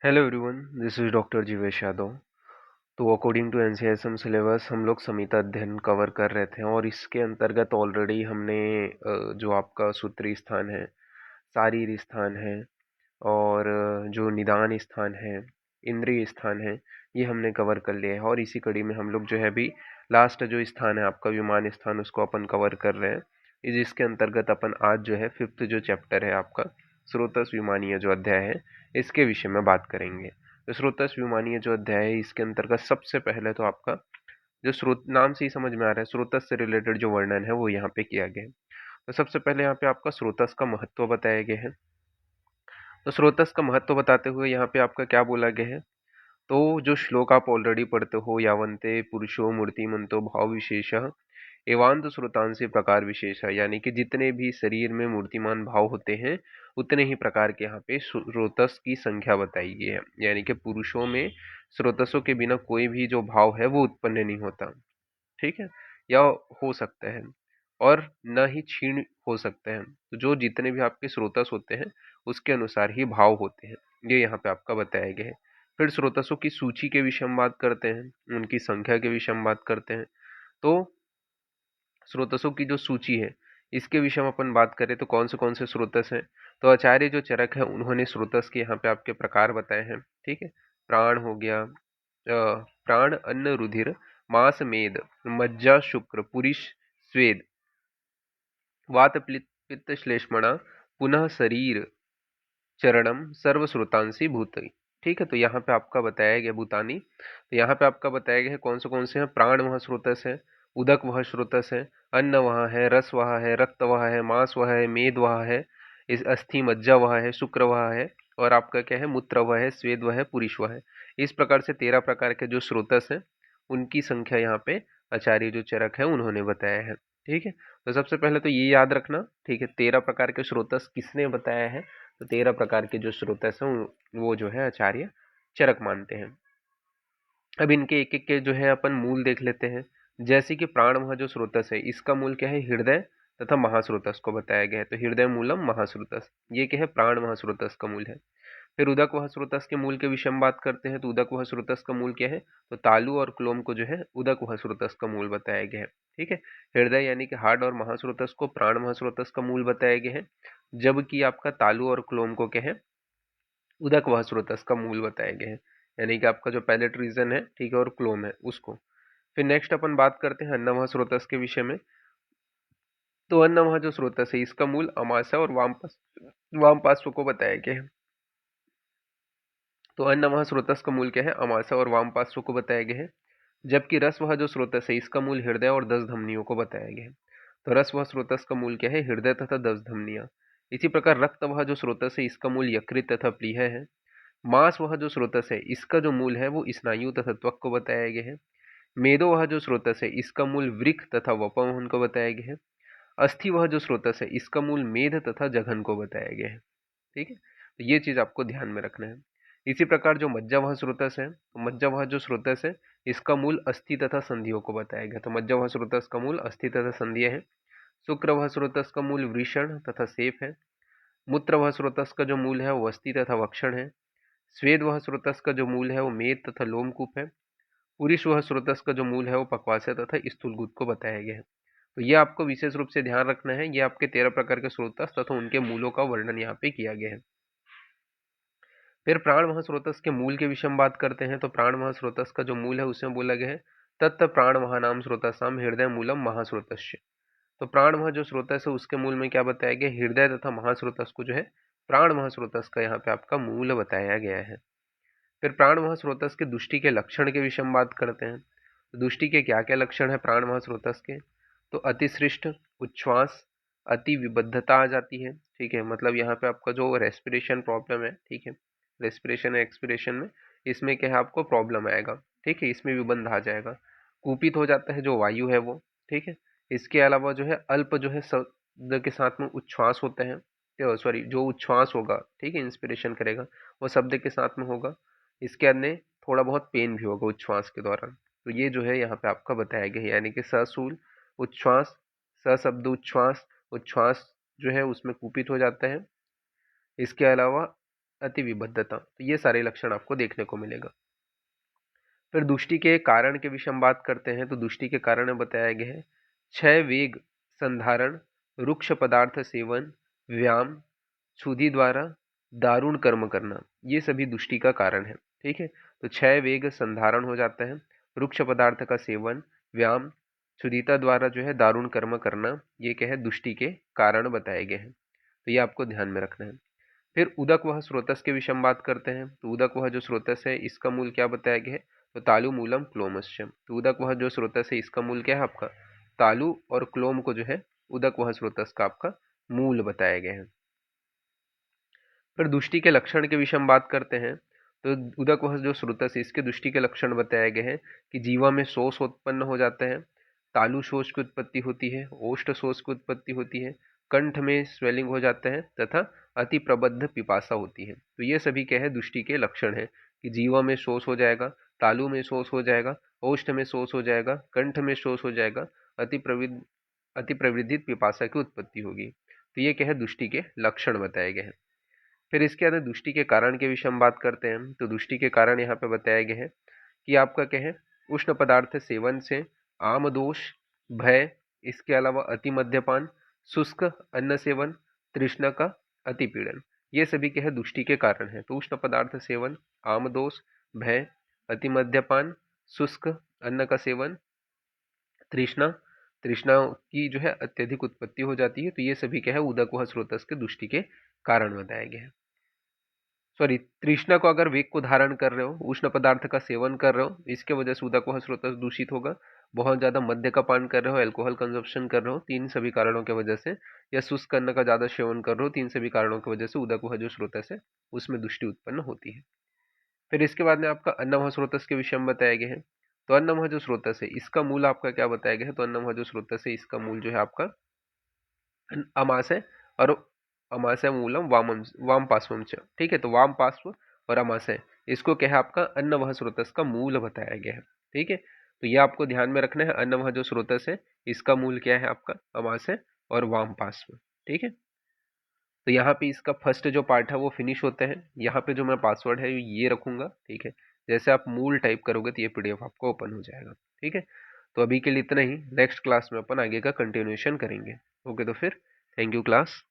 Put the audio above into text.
Hello everyone, this is doctor Jivesh Yadav. तो according to NCISM syllabus हम लोग संहिता अध्ययन कवर कर रहे थे और इसके अंतर्गत ऑलरेडी हमने जो आपका सूत्री स्थान है, शारीर स्थान है और जो निदान स्थान है, इंद्रिय स्थान है, ये हमने कवर कर लिया है। और इसी कड़ी में हम लोग जो है अभी लास्ट जो स्थान है आपका विमान स्थान, उसको अपन कवर कर रहे हैं। जिसके अंतर्गत अपन आज जो है फिफ्थ जो चैप्टर है आपका स्रोतस विमानीय जो अध्याय है, इसके विषय में बात करेंगे। तो स्रोतस विमानीय जो अध्याय है, इसके अंतर्गत सबसे पहले तो आपका जो स्रोत नाम से ही समझ में आ रहा है, स्रोतस से रिलेटेड जो वर्णन है वो यहाँ पे किया गया है। तो सबसे पहले यहाँ पे आपका स्रोतस का महत्व बताया गया है। तो स्रोतस का महत्व बताते हुए यहाँ पे आपका क्या बोला गया है, तो जो श्लोक आप ऑलरेडी पढ़ते हो, यावंते पुरुषो मूर्तिमंतो भाव विशेष एवांत श्रोतांसी प्रकार विशेष है, यानी कि जितने भी शरीर में मूर्तिमान भाव होते हैं उतने ही प्रकार के यहाँ पे स्रोतस की संख्या बताई गई है। यानी कि पुरुषों में स्रोतसों के बिना कोई भी जो भाव है वो उत्पन्न नहीं होता, ठीक है, या हो सकता है और न ही क्षीण हो सकते हैं। तो जो जितने भी आपके स्रोतस होते हैं उसके अनुसार ही भाव होते हैं, ये यहाँ पे आपका बताया गया है। फिर स्रोतसों की सूची के विषय में बात करते हैं, उनकी संख्या के विषय में बात करते हैं। तो स्रोतसों की जो सूची है, इसके विषय में अपन बात करें तो कौन से स्रोतस हैं, तो आचार्य जो चरक है उन्होंने स्रोतस के यहाँ पे आपके प्रकार बताए हैं। ठीक है, प्राण हो गया, प्राण अन्न रुधिर मांस मेद मज्जा शुक्र पुरुष स्वेद वात पित्त श्लेष्मणा पुनः शरीर चरणम सर्व श्रोतांसी भूत। ठीक है, तो यहाँ पे आपका बताया गया भूतानी, तो यहाँ पे आपका बताया गया है कौन से हैं। प्राण वह स्रोतस है, उदक वह स्रोतस है, अन्न वह है, रस वह है, रक्त वह है, मांस वह है, मेद वह है, इस अस्थि मज्जा वह है, शुक्र वह है, और आपका क्या है, मूत्र वह है, स्वेद वह है, पुरुष वह है। इस प्रकार से 13 प्रकार के जो स्रोतस हैं उनकी संख्या यहाँ पे आचार्य जो चरक है उन्होंने बताया है। ठीक है, तो सबसे पहले तो ये याद रखना, ठीक है, 13 प्रकार के स्रोतस किसने बताया है, तो 13 प्रकार के जो स्रोतस हैं वो जो है आचार्य चरक मानते हैं। अब इनके एक एक के जो है अपन मूल देख लेते हैं। जैसे कि प्राण वह जो स्रोतस है, इसका मूल क्या है, हृदय तथा महास्रोतस को बताया गया है। तो हृदय मूलम महास्रोतस, ये क्या है, प्राण वह स्रोतस का मूल है। फिर उदक वह स्रोतस के मूल के विषय में बात करते हैं, तो उदक वह स्रोतस का मूल क्या है, तो तालु और क्लोम को जो है उदक वह स्रोतस का मूल बताया गया है। ठीक है, हृदय यानी कि हार्ट और महास्रोतस को प्राण महास्रोतस का मूल बताया गया है, जबकि आपका तालु और क्लोम को क्या है, उदक वह स्रोतस का मूल बताया गया है। यानी कि आपका जो पैलेट रीजन है, ठीक है, और क्लोम है उसको। फिर नेक्स्ट अपन बात करते हैं अन्नवह स्रोतस के विषय में। तो अन्नवह जो स्रोतस है, इसका मूल अमाशय और वाम पार्श्व को बताया गया है। तो अन्नवह स्रोतस का मूल क्या है, अमाशय और वाम पार्श्व को बताया गया है। जबकि रस वह जो स्रोतस है, इसका मूल हृदय और 10 धमनियों को बताया गया है। तो रस वह स्रोतस का मूल क्या है, हृदय तथा 10 धमनियां। इसी प्रकार रक्त वह जो स्रोतस है, इसका मूल यकृत तथा प्लीह है। मांस वह जो स्रोतस है, इसका जो मूल है वो स्नायु तथा त्वक को बताया गया है। मेदो वह जो स्रोतस है, इसका मूल वृक्क तथा वपवन को बताया गया है। अस्थि वह जो स्रोतस है, इसका मूल मेध तथा जघन को बताया गया है। ठीक है, तो ये चीज आपको ध्यान में रखना है। इसी प्रकार जो मज्जा वह स्रोतस है, तो मज्जा वह जो स्रोतस है, इसका मूल अस्थि तथा संधियों को बताया गया। तो मज्जा वह स्रोतस का मूल अस्थि तथा संधियां है। शुक्र वह स्रोतस का मूल वृषण तथा सेफ है। मूत्र वह स्रोतस का जो मूल है वो अस्थि तथा वक्षण है। स्वेद वह स्रोतस का जो मूल है वो मेद तथा लोमकूप है। पुरुष वह स्रोतस का जो मूल है वो पक्वाशय तथा स्थूलगुद को बताया गया है। तो ये आपको विशेष रूप से ध्यान रखना है, ये आपके 13 प्रकार के स्रोतस तथा उनके मूलों का वर्णन यहाँ पे किया गया है। फिर प्राण महास्रोतस के मूल के विषय में बात करते हैं। तो प्राण महास्रोतस का जो मूल है उसमें बोला गया है, तत्त प्राण महानाम स्रोतसाम हृदय मूलम महास्रोतस्य। तो प्राण मह जो स्रोतस है उसके मूल में क्या बताया गया, हृदय तथा महास्रोतस को जो है प्राण महास्रोतस का यहाँ पे आपका मूल बताया गया है। फिर प्राण महास्रोतस के दुष्टि के लक्षण के विषय में बात करते हैं। तो दुष्टि के क्या क्या लक्षण है प्राण महास्रोतस के, तो अतिसृष्ट, उच्छ्वास, अति विबद्धता आ जाती है। ठीक है, मतलब यहाँ पे आपका जो रेस्पिरेशन प्रॉब्लम है, ठीक है, रेस्पिरेशन एक्सपिरेशन में इसमें क्या है आपको प्रॉब्लम आएगा। ठीक है, इसमें विबंध आ जाएगा। कुपित हो जाता है जो वायु है वो। ठीक है, इसके अलावा जो है अल्प जो है शब्द के साथ में उच्छ्वास होते हैं, सॉरी जो उच्छ्वास होगा, ठीक है, इंस्पिरेशन करेगा वो शब्द के साथ में होगा। इसके अन्य थोड़ा बहुत पेन भी होगा उच्छ्वास के दौरान। तो ये जो है यहाँ पे आपका बताया गया है, यानी कि सशूल उच्छ्वास, सशब्द उच्छ्वास, उच्छ्वास जो है उसमें कुपित हो जाता है। इसके अलावा अतिविबद्धता, तो ये सारे लक्षण आपको देखने को मिलेगा। फिर दुष्टि के कारण के विषय हम बात करते हैं, तो दुष्टि के कारण बताया गया है क्षय, वेग, संधारण, रुक्ष पदार्थ सेवन, व्याम, क्षुधि द्वारा दारुण कर्म करना, ये सभी दुष्टि का कारण है। ठीक है, तो क्षय, वेग, संधारण हो जाता है, रुक्ष पदार्थ का सेवन, व्याम, क्षुधिता द्वारा जो है दारुण कर्म करना, ये क्या है, दुष्टि के कारण बताए गए हैं। तो ये आपको ध्यान में रखना है। फिर उदक वह स्रोतस के विषय में बात करते हैं, तो उदक वह जो स्रोतस है इसका मूल क्या बताया गया है, तो तालु मूलम क्लोमस्य। तो उदक वह जो स्रोतस है इसका मूल क्या है आपका, तालु और क्लोम को जो है उदक वह स्रोतस का आपका मूल बताया गया है। फिर दुष्टि के लक्षण के विषय में बात करते हैं, तो उदक वह जो स्रोतस है इसके दुष्टि के लक्षण बताए गए हैं कि जीवा में शोष उत्पन्न हो जाते हैं, तालु शोष की उत्पत्ति होती है, ओष्ठ शोष की उत्पत्ति होती है, कंठ में स्वेलिंग हो जाता है तथा अति प्रबद्ध पिपासा होती है। तो ये सभी क्या है, दुष्टि के लक्षण है कि जीवा में शोष हो जाएगा, तालु में शोष हो जाएगा, ओष्ठ में शोष हो जाएगा, कंठ में शोष हो जाएगा, अति प्रवृद्धित पिपासा की उत्पत्ति होगी। तो ये क्या है, दुष्टि के लक्षण बताए गए हैं। फिर इसके अंदर दुष्टि के कारण के विषय हम बात करते हैं, तो दुष्टि के कारण यहाँ पे बताया गया है कि आपका क्या है, उष्ण पदार्थ सेवन से आम दोष, भय, इसके अलावा अति मद्यपान, शुष्क अन्न सेवन, तृष्णा का अति पीड़न, ये सभी क्या है, दुष्टि के कारण है। तो उष्ण पदार्थ सेवन, आम दोष, भय, अति मद्यपान, शुष्क अन्न का सेवन, तृष्णा, तृष्णा की जो है अत्यधिक उत्पत्ति हो जाती है। तो ये सभी क्या है, उदक वह स्रोतस के दुष्टि के कारण बताए गए हैं। सॉरी, तृष्णा को अगर वेग को धारण कर रहे हो, उष्ण पदार्थ का सेवन कर रहे हो, इसके वजह से उदक वह स्रोत दूषित होगा। बहुत ज्यादा मद्य का पान कर रहे हो, अल्कोहल कंजप्शन कर रहे हो, तीन सभी कारणों की वजह से, या शुष्क अन्न का ज्यादा सेवन कर रहे हो, तीन सभी कारणों की वजह से उदक वह जो स्रोतस है उसमें दुष्टि उत्पन्न होती है। फिर इसके बाद में आपका अन्नवह स्रोतस के विषय में बताया गया है। तो अन्नवह जो स्रोतस है इसका मूल आपका क्या बताया गया है, तो अन्नवह जो स्रोतस है इसका मूल जो है आपका अमास है, और अमाशय मूलम वामम वाम पार्श्वम च। ठीक है, तो वाम पार्श्व और अमाशय, इसको क्या है, आपका अन्न वह स्रोतस का मूल बताया गया है। ठीक है, तो ये आपको ध्यान में रखना है, अन्न वह जो स्रोतस है इसका मूल क्या है आपका, अमाशय और वाम पार्श्व। ठीक है, तो यहाँ पे इसका फर्स्ट जो पार्ट है वो फिनिश होता है। यहाँ पे जो मैं पासवर्ड है ये रखूंगा। ठीक है, जैसे आप मूल टाइप करोगे तो ये पीडीएफ आपको ओपन हो जाएगा। ठीक है, तो अभी के लिए इतना ही, नेक्स्ट क्लास में अपन आगे का कंटिन्यूएशन करेंगे। ओके, तो फिर थैंक यू क्लास।